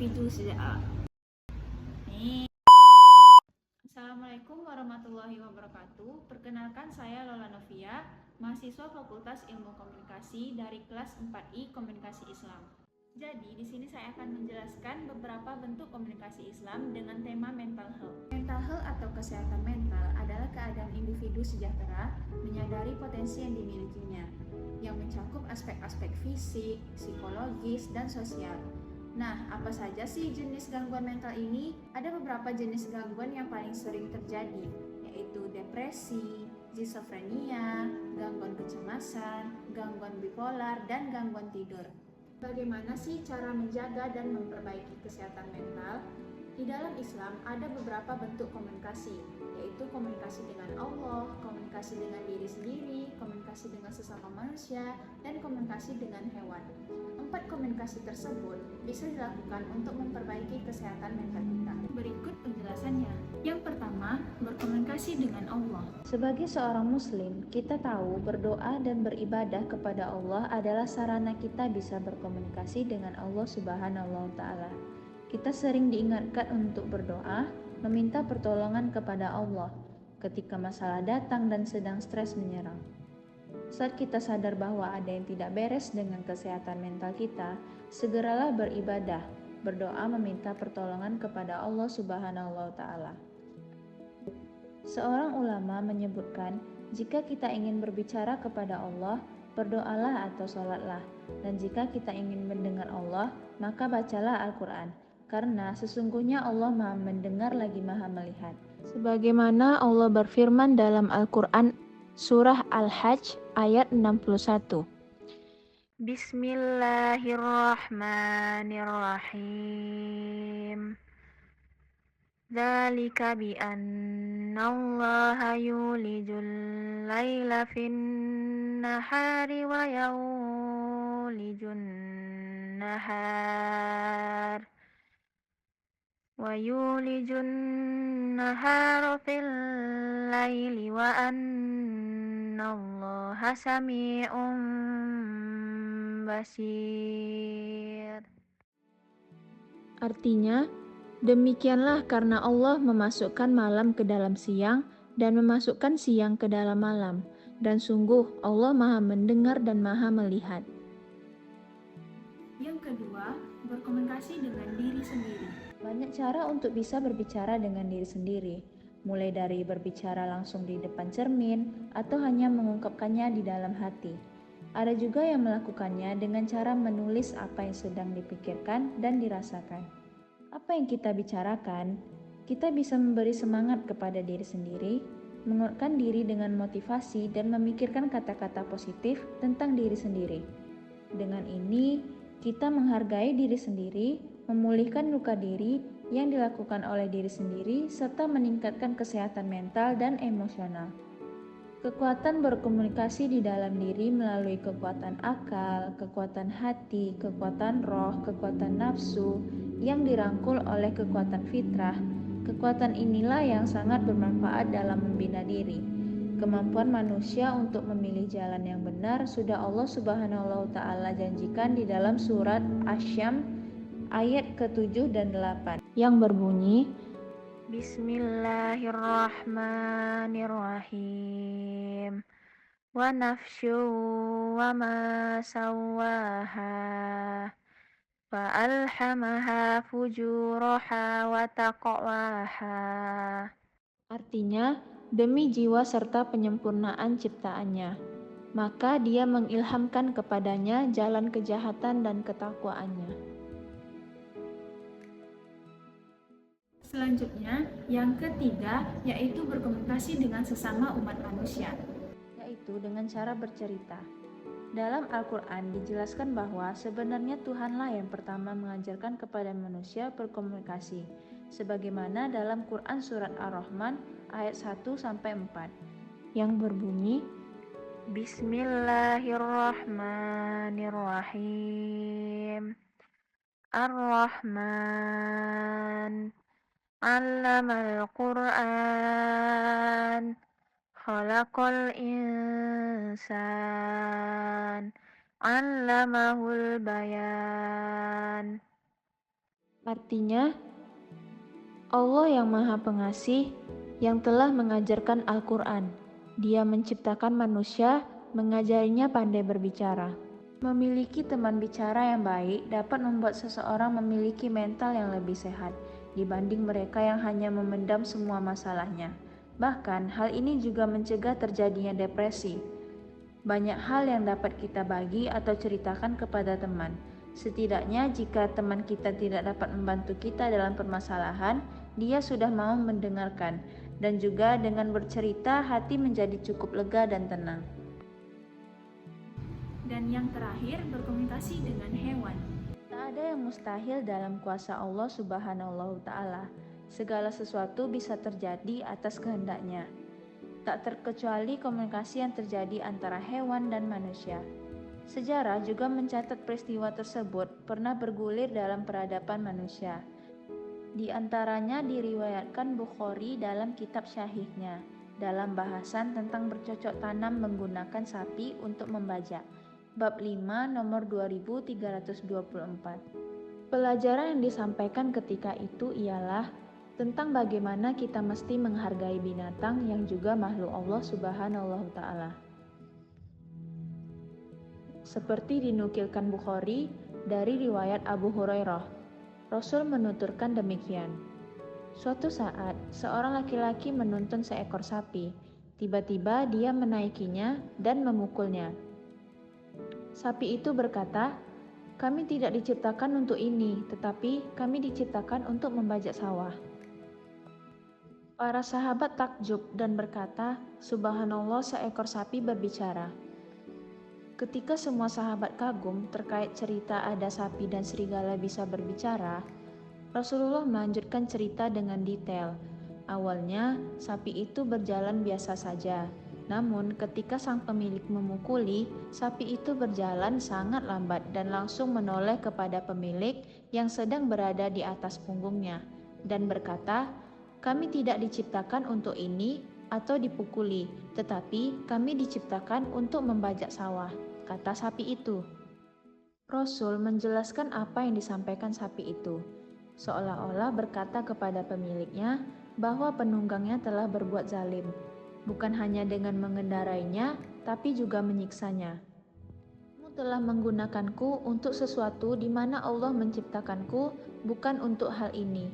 individu sejak Assalamualaikum warahmatullahi wabarakatuh. Perkenalkan, saya Lola Novia, mahasiswa Fakultas Ilmu Komunikasi dari kelas 4I Komunikasi Islam. Jadi, di sini saya akan menjelaskan beberapa bentuk komunikasi Islam dengan tema mental health. Mental health atau kesehatan mental adalah keadaan individu sejahtera menyadari potensi yang dimilikinya, yang mencakup aspek-aspek fisik, psikologis, dan sosial. Nah, apa saja sih jenis gangguan mental ini? Ada beberapa jenis gangguan yang paling sering terjadi, yaitu depresi, skizofrenia, gangguan kecemasan, gangguan bipolar, dan gangguan tidur. Bagaimana sih cara menjaga dan memperbaiki kesehatan mental? Di dalam Islam ada beberapa bentuk komunikasi, yaitu komunikasi dengan Allah, komunikasi dengan diri sendiri, komunikasi dengan sesama manusia, dan komunikasi dengan hewan. 4 komunikasi tersebut bisa dilakukan untuk memperbaiki kesehatan mental kita. Berikut penjelasannya. Yang pertama, berkomunikasi dengan Allah. Sebagai seorang muslim, kita tahu berdoa dan beribadah kepada Allah adalah sarana kita bisa berkomunikasi dengan Allah Subhanahu wa taala. Kita sering diingatkan untuk berdoa, meminta pertolongan kepada Allah ketika masalah datang dan sedang stres menyerang. Saat kita sadar bahwa ada yang tidak beres dengan kesehatan mental kita, segeralah beribadah, berdoa meminta pertolongan kepada Allah Subhanahu wa taala. Seorang ulama menyebutkan, jika kita ingin berbicara kepada Allah, berdoalah atau sholatlah. Dan jika kita ingin mendengar Allah, maka bacalah Al-Quran. Karena sesungguhnya Allah Maha mendengar lagi Maha melihat. Sebagaimana Allah berfirman dalam Al-Quran Surah Al-Hajj ayat 61. Bismillahirrahmanirrahim. Dzalika bi annallaha yulijul laila fin nahari wa yulijun nahara fil laili wa annallaha sami'un basir. Artinya, demikianlah karena Allah memasukkan malam ke dalam siang dan memasukkan siang ke dalam malam, dan sungguh Allah Maha mendengar dan Maha melihat. Yang kedua, berkomunikasi dengan diri sendiri. Banyak cara untuk bisa berbicara dengan diri sendiri, mulai dari berbicara langsung di depan cermin atau hanya mengungkapkannya di dalam hati. Ada juga yang melakukannya dengan cara menulis apa yang sedang dipikirkan dan dirasakan. Apa yang kita bicarakan, kita bisa memberi semangat kepada diri sendiri, menguatkan diri dengan motivasi dan memikirkan kata-kata positif tentang diri sendiri. Dengan ini, kita menghargai diri sendiri, memulihkan luka diri yang dilakukan oleh diri sendiri, serta meningkatkan kesehatan mental dan emosional. Kekuatan berkomunikasi di dalam diri melalui kekuatan akal, kekuatan hati, kekuatan roh, kekuatan nafsu yang dirangkul oleh kekuatan fitrah. Kekuatan inilah yang sangat bermanfaat dalam membina diri. Kemampuan manusia untuk memilih jalan yang benar sudah Allah Subhanahu wa taala janjikan di dalam surat Asy-Syams ayat ke-7 dan 8 yang berbunyi, Bismillahirrahmanirrahim. Wa nafsyu wa ma sawaha fa alhamaha fujuraha wa taqwaha. Artinya, demi jiwa serta penyempurnaan ciptaannya, maka dia mengilhamkan kepadanya jalan kejahatan dan ketakwaannya. Selanjutnya, yang ketiga, yaitu berkomunikasi dengan sesama umat manusia. Yaitu dengan cara bercerita. Dalam Al-Quran dijelaskan bahwa sebenarnya Tuhanlah yang pertama mengajarkan kepada manusia berkomunikasi, sebagaimana dalam Quran Surat Ar-Rahman ayat 1-4, yang berbunyi, Bismillahirrahmanirrahim. Ar-Rahman, Allamal Quran, Khalaqal insan, Allamahul bayan. Artinya, Allah yang Maha Pengasih, yang telah mengajarkan Al-Quran. Dia menciptakan manusia, mengajarinya pandai berbicara. Memiliki teman bicara yang baik dapat membuat seseorang memiliki mental yang lebih sehat dibanding mereka yang hanya memendam semua masalahnya. Bahkan, hal ini juga mencegah terjadinya depresi. Banyak hal yang dapat kita bagi atau ceritakan kepada teman. Setidaknya jika teman kita tidak dapat membantu kita dalam permasalahan, dia sudah mau mendengarkan, dan juga dengan bercerita hati menjadi cukup lega dan tenang. Dan yang terakhir, berkomunikasi dengan hewan. Tak ada yang mustahil dalam kuasa Allah Subhanahu wa Ta'ala. Segala sesuatu bisa terjadi atas kehendaknya. Tak terkecuali komunikasi yang terjadi antara hewan dan manusia. Sejarah juga mencatat peristiwa tersebut pernah bergulir dalam peradaban manusia. Di antaranya diriwayatkan Bukhari dalam kitab Syahihnya, dalam bahasan tentang bercocok tanam menggunakan sapi untuk membajak. Bab 5 nomor 2324. Pelajaran yang disampaikan ketika itu ialah tentang bagaimana kita mesti menghargai binatang yang juga makhluk Allah Subhanahu wa Ta'ala. Seperti dinukilkan Bukhari dari riwayat Abu Hurairah, Rasul menuturkan demikian. Suatu saat, seorang laki-laki menuntun seekor sapi. Tiba-tiba dia menaikinya dan memukulnya. Sapi itu berkata, "Kami tidak diciptakan untuk ini, tetapi kami diciptakan untuk membajak sawah." Para sahabat takjub dan berkata, "Subhanallah, seekor sapi berbicara." Ketika semua sahabat kagum terkait cerita ada sapi dan serigala bisa berbicara, Rasulullah melanjutkan cerita dengan detail. Awalnya, sapi itu berjalan biasa saja. Namun, ketika sang pemilik memukuli, sapi itu berjalan sangat lambat dan langsung menoleh kepada pemilik yang sedang berada di atas punggungnya dan berkata, "Kami tidak diciptakan untuk ini atau dipukuli, tetapi kami diciptakan untuk membajak sawah," kata sapi itu. Rasul menjelaskan apa yang disampaikan sapi itu, seolah-olah berkata kepada pemiliknya bahwa penunggangnya telah berbuat zalim. Bukan hanya dengan mengendarainya, tapi juga menyiksanya. "Kamu telah menggunakanku untuk sesuatu di mana Allah menciptakanku, bukan untuk hal ini."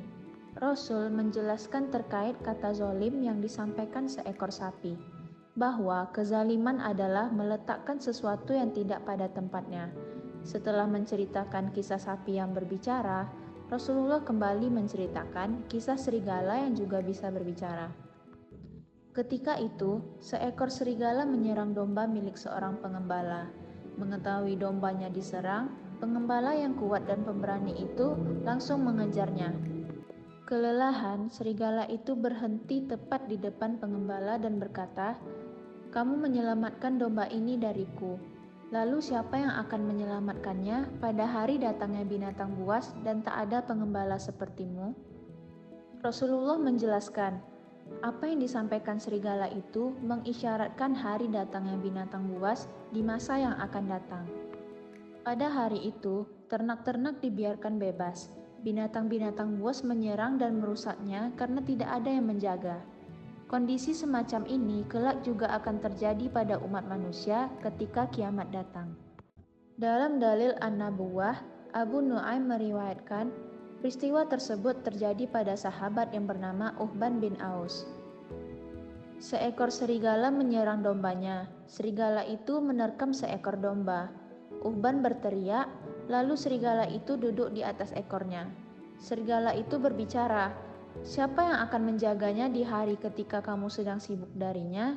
Rasul menjelaskan terkait kata zalim yang disampaikan seekor sapi, bahwa kezaliman adalah meletakkan sesuatu yang tidak pada tempatnya. Setelah menceritakan kisah sapi yang berbicara, Rasulullah kembali menceritakan kisah serigala yang juga bisa berbicara. Ketika itu, seekor serigala menyerang domba milik seorang pengembala. Mengetahui dombanya diserang, pengembala yang kuat dan pemberani itu langsung mengejarnya. Kelelahan, serigala itu berhenti tepat di depan pengembala dan berkata, "Kamu menyelamatkan domba ini dariku. Lalu siapa yang akan menyelamatkannya pada hari datangnya binatang buas dan tak ada pengembala sepertimu?" Rasulullah menjelaskan, apa yang disampaikan serigala itu mengisyaratkan hari datangnya binatang buas di masa yang akan datang. Pada hari itu, ternak-ternak dibiarkan bebas. Binatang-binatang buas menyerang dan merusaknya karena tidak ada yang menjaga. Kondisi semacam ini kelak juga akan terjadi pada umat manusia ketika kiamat datang. Dalam dalil An-Nabuwah, Abu Nu'aim meriwayatkan, peristiwa tersebut terjadi pada sahabat yang bernama Uthman bin Aus. Seekor serigala menyerang dombanya. Serigala itu menerkam seekor domba. Uthman berteriak, lalu serigala itu duduk di atas ekornya. Serigala itu berbicara, "Siapa yang akan menjaganya di hari ketika kamu sedang sibuk darinya?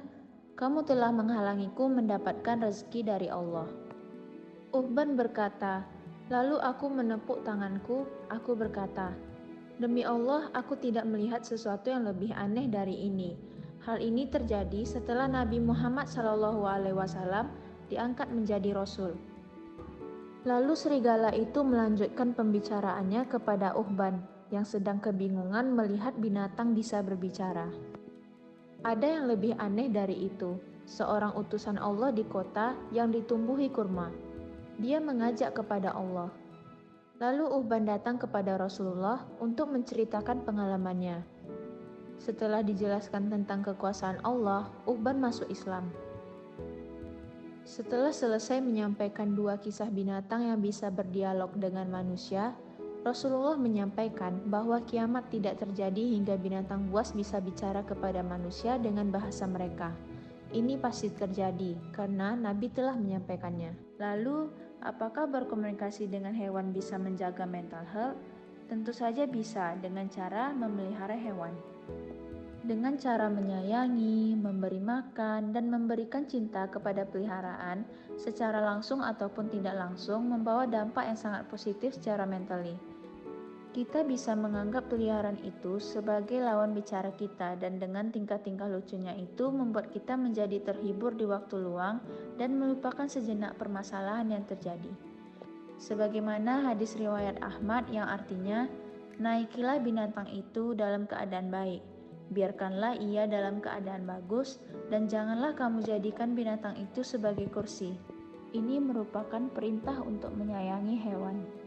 Kamu telah menghalangiku mendapatkan rezeki dari Allah." Uthman berkata, lalu aku menepuk tanganku, aku berkata, "Demi Allah, aku tidak melihat sesuatu yang lebih aneh dari ini." Hal ini terjadi setelah Nabi Muhammad SAW diangkat menjadi Rasul. Lalu serigala itu melanjutkan pembicaraannya kepada Uthman yang sedang kebingungan melihat binatang bisa berbicara. Ada yang lebih aneh dari itu, seorang utusan Allah di kota yang ditumbuhi kurma. Dia mengajak kepada Allah. Lalu Uhban datang kepada Rasulullah untuk menceritakan pengalamannya. Setelah dijelaskan tentang kekuasaan Allah, Uhban masuk Islam. Setelah selesai menyampaikan dua kisah binatang yang bisa berdialog dengan manusia, Rasulullah menyampaikan bahwa kiamat tidak terjadi hingga binatang buas bisa bicara kepada manusia dengan bahasa mereka. Ini pasti terjadi karena Nabi telah menyampaikannya. Lalu, apakah berkomunikasi dengan hewan bisa menjaga mental health? Tentu saja bisa dengan cara memelihara hewan. Dengan cara menyayangi, memberi makan, dan memberikan cinta kepada peliharaan, secara langsung ataupun tidak langsung membawa dampak yang sangat positif secara mentally. Kita bisa menganggap peliharaan itu sebagai lawan bicara kita, dan dengan tingkah-tingkah lucunya itu membuat kita menjadi terhibur di waktu luang dan melupakan sejenak permasalahan yang terjadi. Sebagaimana hadis riwayat Ahmad yang artinya, naikilah binatang itu dalam keadaan baik. Biarkanlah ia dalam keadaan bagus, dan janganlah kamu jadikan binatang itu sebagai kursi. Ini merupakan perintah untuk menyayangi hewan.